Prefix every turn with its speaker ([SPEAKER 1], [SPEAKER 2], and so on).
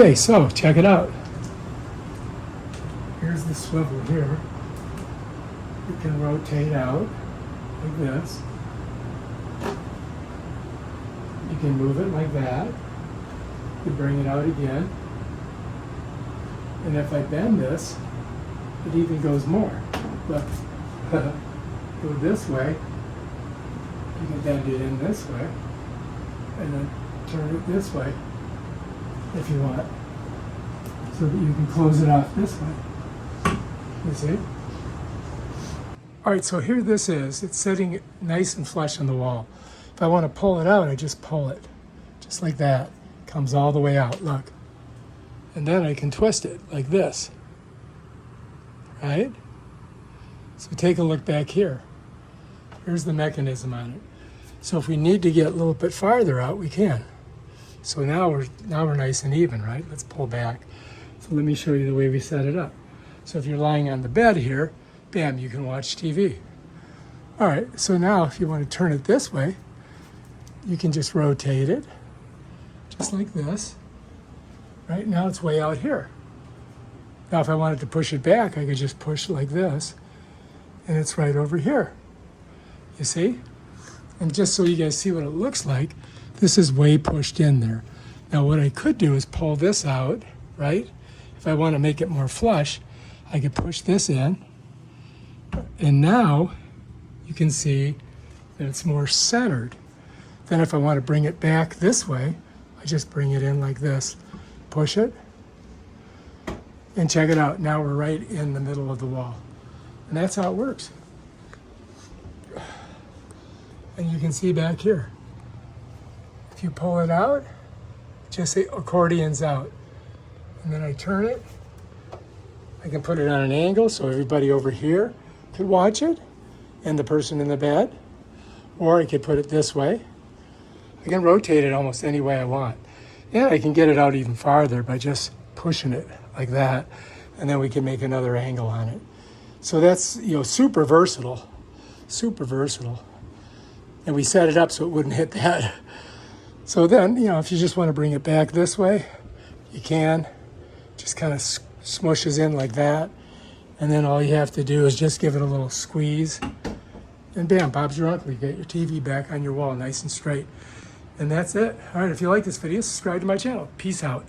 [SPEAKER 1] Okay, so check it out. Here's the swivel here. You can rotate out like this. You can move it like that. You bring it out again. And if I bend this, it even goes more. Look, go this way. You can bend it in this way. And then turn it this way if you want. So that you can close it off this way. You see? All right, so here this is. It's sitting nice and flush on the wall. If I want to pull it out, I just pull it. Just like that. Comes all the way out, look. And then I can twist it like this. Right? So take a look back here. Here's the mechanism on it. So if we need to get a little bit farther out, we can. So now we're nice and even, right? Let's pull back. So let me show you the way we set it up. So if you're lying on the bed here, bam, you can watch TV. All right, so now if you want to turn it this way, you can just rotate it, just like this. Right now it's way out here. Now if I wanted to push it back, I could just push like this, and it's right over here. You see? And just so you guys see what it looks like, this is way pushed in there. Now what I could do is pull this out, right? If I want to make it more flush, I could push this in, and now you can see that it's more centered. Then if I want to bring it back this way, I just bring it in like this, push it, and check it out. Now we're right in the middle of the wall. And that's how it works. And you can see back here. If you pull it out, just say accordion's out. And then I turn it. I can put it on an angle so everybody over here could watch it and the person in the bed. Or I could put it this way. I can rotate it almost any way I want. And I can get it out even farther by just pushing it like that. And then we can make another angle on it. So that's, super versatile. Super versatile. And we set it up so it wouldn't hit that. So then, if you just want to bring it back this way, you can. Just kind of smushes in like that. And then all you have to do is just give it a little squeeze. And bam, Bob's your uncle. You get your TV back on your wall nice and straight. And that's it. All right, if you like this video, subscribe to my channel. Peace out.